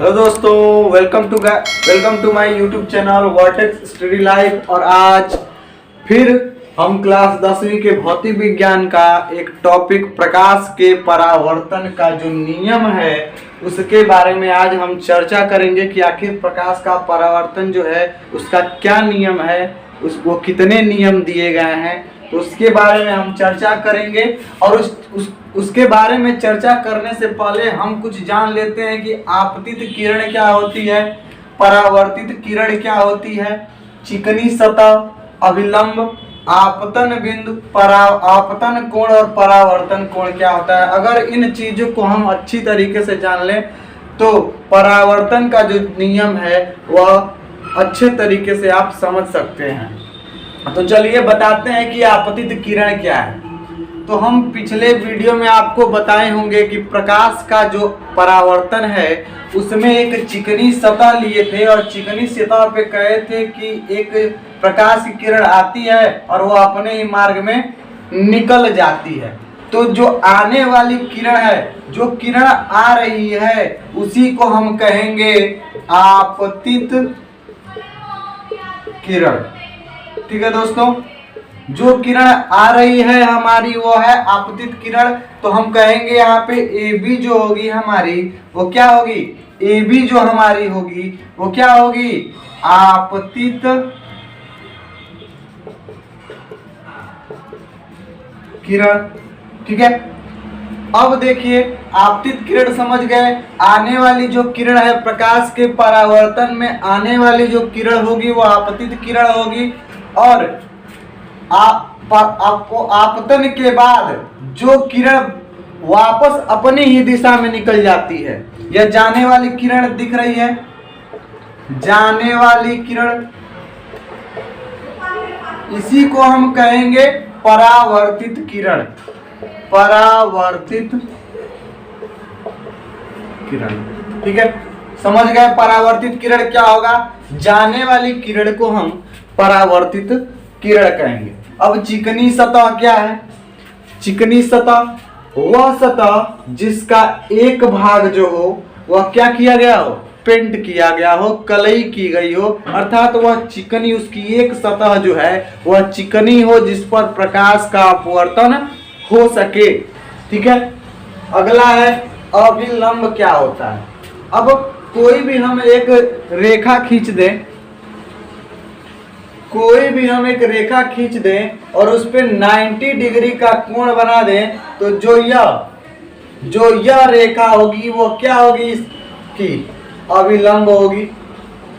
Hello दोस्तों, welcome to my YouTube channel Vertex Study Life. और आज फिर हम क्लास 10वीं के भौतिक विज्ञान का एक टॉपिक प्रकाश के परावर्तन का जो नियम है उसके बारे में आज हम चर्चा करेंगे कि आखिर प्रकाश का परावर्तन जो है उसका क्या नियम है, उसको कितने नियम दिए गए हैं, तो उसके बारे में हम चर्चा करेंगे। और उसके बारे में चर्चा करने से पहले हम कुछ जान लेते हैं कि आपतित किरण क्या होती है, परावर्तित किरण क्या होती है, चिकनी सतह, अभिलंब, आपतन बिंदु, आपतन कोण और परावर्तन कोण क्या होता है। अगर इन चीजों को हम अच्छी तरीके से जान लें तो परावर्तन का जो नियम है वह अच्छे तरीके से आप समझ सकते हैं। तो चलिए बताते हैं कि आपतित किरण क्या है। तो हम पिछले वीडियो में आपको बताए होंगे कि प्रकाश का जो परावर्तन है उसमें एक चिकनी सतह लिए थे और चिकनी सतह पे कहे थे कि एक प्रकाश की किरण आती है और वो अपने ही मार्ग में निकल जाती है। तो जो आने वाली किरण है, जो किरण आ रही है, उसी को हम कहेंगे आपतित किरण। ठीक है दोस्तों, जो किरण आ रही है हमारी वो है आपतित किरण। तो हम कहेंगे यहाँ पे ए बी जो होगी हमारी वो क्या होगी, ए बी जो हमारी होगी वो क्या होगी, आपतित किरण। ठीक है, अब देखिए आपतित किरण समझ गए। आने वाली जो किरण है, प्रकाश के परावर्तन में आने वाली जो किरण होगी वो आपतित किरण होगी। और आपको आपतन के बाद जो किरण वापस अपनी ही दिशा में निकल जाती है, यह जाने वाली किरण दिख रही है, जाने वाली किरण, इसी को हम कहेंगे परावर्तित किरण। परावर्तित किरण, ठीक है, समझ गए। परावर्तित किरण क्या होगा, जाने वाली किरण को हम परावर्तित किरण कहेंगे। अब चिकनी सतह क्या है, चिकनी सतह वह सतह जिसका एक भाग जो हो वह क्या किया गया हो, पेंट किया गया हो, कलई की गई हो, अर्थात वह चिकनी, उसकी एक सतह जो है वह चिकनी हो जिस पर प्रकाश का अपवर्तन हो सके। ठीक है, अगला है अभिलंब क्या होता है। अब कोई भी हम एक रेखा खींच दें, कोई भी हम एक रेखा खींच दें और उस पे 90 डिग्री का कोण बना दें, तो जो यह रेखा होगी वो क्या होगी, इसकी अभिलंब होगी,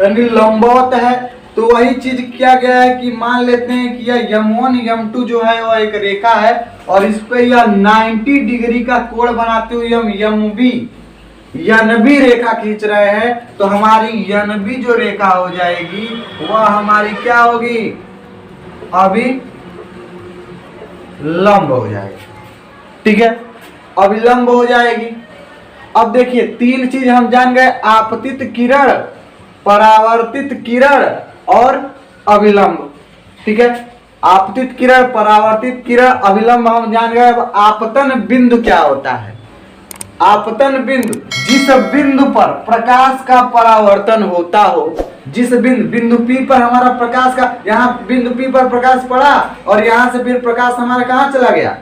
यानी लंबवत है। तो वही चीज किया गया है कि मान लेते हैं कि यह M1 M2 जो है वह एक रेखा है और इस पे यह 90 डिग्री का कोण बनाते हुए हम यनबी रेखा खींच रहे हैं। तो हमारी यनबी जो रेखा हो जाएगी वह हमारी क्या होगी, अभिलंब हो जाएगी। ठीक है, अभिलंब हो जाएगी। अब देखिए तीन चीज हम जान गए, आपतित किरण, परावर्तित किरण और अभिलंब। ठीक है, आपतित किरण, परावर्तित किरण, अभिलंब हम जान गए। अब आपतन बिंदु क्या होता है। आपतन बिंदु, जिस बिंदु पर प्रकाश का परावर्तन होता हो, जिस बिंदु P पर हमारा प्रकाश का, यहाँ बिंदु P पर प्रकाश पड़ा और यहाँ से फिर प्रकाश हमारा कहाँ चला गया,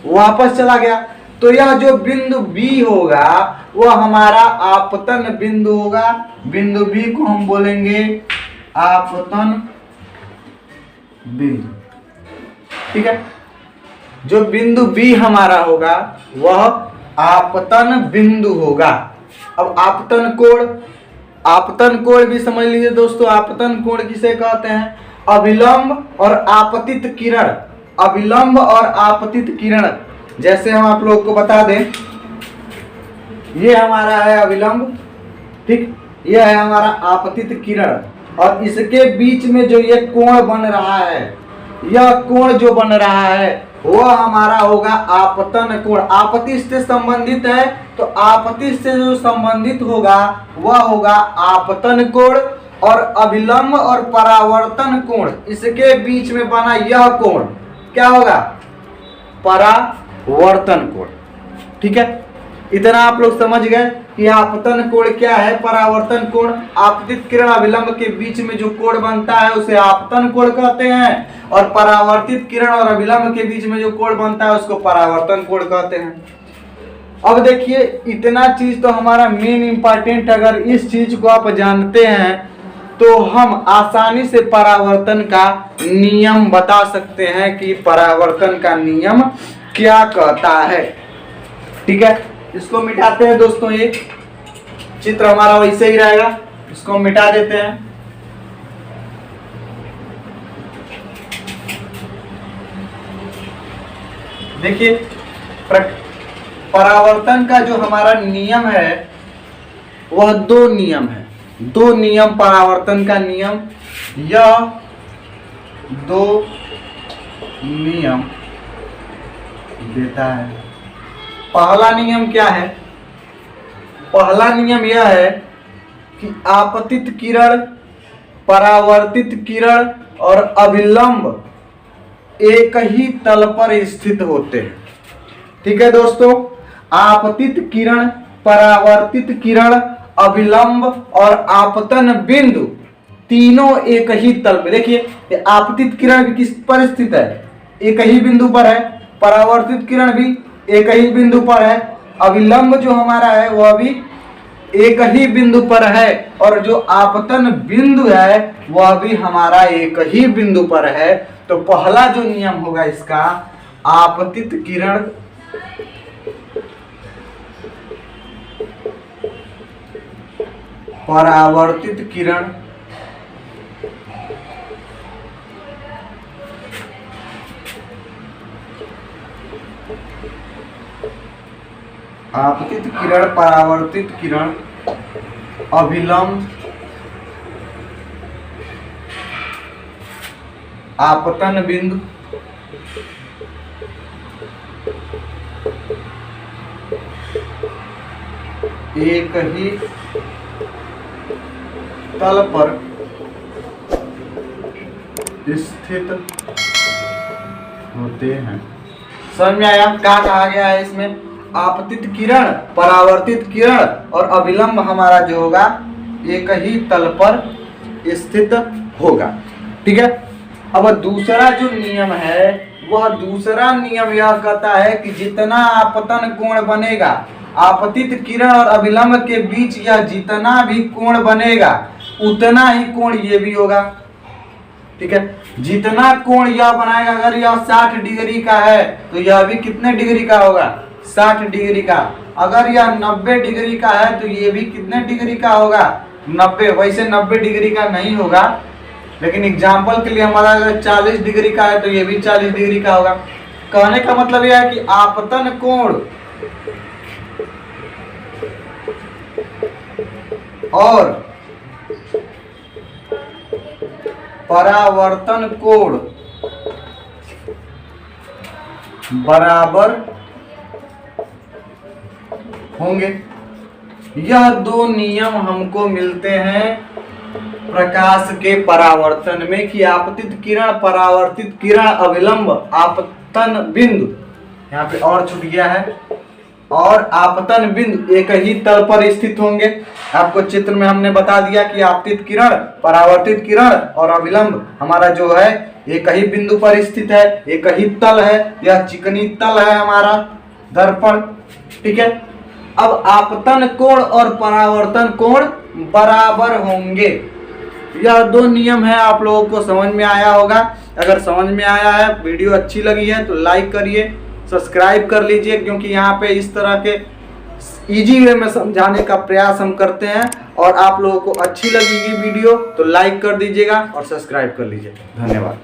वापस चला गया। तो यह जो बिंदु B होगा वह हमारा आपतन बिंदु होगा। बिंदु B को हम बोलेंगे आपतन बिंदु। ठीक है, जो बिंदु B हमारा होगा वह आपतन बिंदु होगा। अब आपतन कोण, आपतन कोण भी समझ लीजिए दोस्तों। आपतन कोण किसे कहते हैं, अभिलंब और आपतित किरण, अभिलंब और आपतित किरण। जैसे हम आप लोग को बता दें, ये हमारा है अभिलंब, ठीक, ये है हमारा आपतित किरण, और इसके बीच में जो ये कोण बन रहा है, यह कोण जो बन रहा है वह हमारा होगा आपतन कोण। आपतित से संबंधित है तो आपतित से जो संबंधित होगा वह होगा आपतन कोण, और अभिलंब और परावर्तन कोण, इसके बीच में बना यह कोण क्या होगा, परावर्तन कोण। ठीक है, इतना आप लोग समझ गए कि आपतन कोण क्या है। परावर्तन कोण आपतित किरण अभिलंब के बीच में जो कोण बनता है उसे आपतन कोण कहते हैं, और परावर्तित किरण और अभिलंब के बीच में जो कोण बनता है उसको परावर्तन कोण कहते हैं। अब देखिए इतना चीज तो हमारा मेन इंपॉर्टेंट, अगर इस चीज को आप जानते हैं तो हम आसानी से परावर्तन का नियम बता सकते हैं कि परावर्तन का नियम क्या कहता है। ठीक है, इसको मिटाते हैं दोस्तों, ये चित्र हमारा वैसे ही रहेगा, इसको मिटा देते हैं। देखिए परावर्तन का जो हमारा नियम है वह दो नियम है, दो नियम परावर्तन का नियम, यह दो नियम देता है। पहला नियम क्या है? पहला नियम यह है कि आपतित किरण, परावर्तित किरण और अभिलंब एक ही तल पर स्थित होते हैं। ठीक है दोस्तों, आपतित किरण, परावर्तित किरण, अभिलंब और आपतन बिंदु तीनों एक ही तल पे। देखिए आपतित किरण भी किस पर स्थित है? एक ही बिंदु पर है। परावर्तित किरण भी एक ही बिंदु पर है। अभिलंब जो हमारा है वह भी एक ही बिंदु पर है, और जो आपतन बिंदु है वह भी हमारा एक ही बिंदु पर है। तो पहला जो नियम होगा इसका, आपतित किरण, परावर्तित किरण, आपतित किरण, परावर्तित किरण, अभिलंब, आपतन बिंदु एक ही तल पर स्थित होते हैं। समझ में आया क्या कहा गया है इसमें? आपतित किरण, परावर्तित किरण और अभिलंब हमारा जो होगा एक ही तल पर स्थित होगा। ठीक है, अब दूसरा जो नियम है वह दूसरा नियम यह कहता है कि जितना आपतन कोण बनेगा, आपतित किरण और अभिलंब के बीच यह जितना भी कोण बनेगा उतना ही कोण ये भी होगा। ठीक है, जितना कोण यह बनाएगा, अगर यह 60 डिग्री का है तो यह भी कितने डिग्री का होगा? 60 डिग्री का। अगर यह 90 डिग्री का है तो ये भी कितने डिग्री का होगा? 90। वैसे 90 डिग्री का नहीं होगा, लेकिन एग्जाम्पल के लिए हमारा अगर 40 डिग्री का है तो ये भी 40 डिग्री का होगा। कहने का मतलब यह है कि आपतन कोण और परावर्तन कोण बराबर होंगे। यह दो नियम हमको मिलते हैं प्रकाश के परावर्तन में कि आपतित किरण, परावर्तित किरण, अभिलंब, आपतन बिंदु, यहाँ पे और छूट गया है, और आपतन बिंदु एक ही तल पर स्थित होंगे। आपको चित्र में हमने बता दिया कि आपतित किरण, परावर्तित किरण और अभिलंब हमारा जो है एक ही बिंदु पर स्थित है, एक ही तल है, यह चिकनी तल है हमारा दर्पण। ठीक है, अब आपतन कोण और परावर्तन कोण बराबर होंगे। यह दो नियम है, आप लोगों को समझ में आया होगा। अगर समझ में आया है, वीडियो अच्छी लगी है तो लाइक करिए, सब्सक्राइब कर लीजिए, क्योंकि यहाँ पे इस तरह के इजी वे में समझाने का प्रयास हम करते हैं। और आप लोगों को अच्छी लगेगी वीडियो तो लाइक कर दीजिएगा और सब्सक्राइब कर लीजिए। धन्यवाद।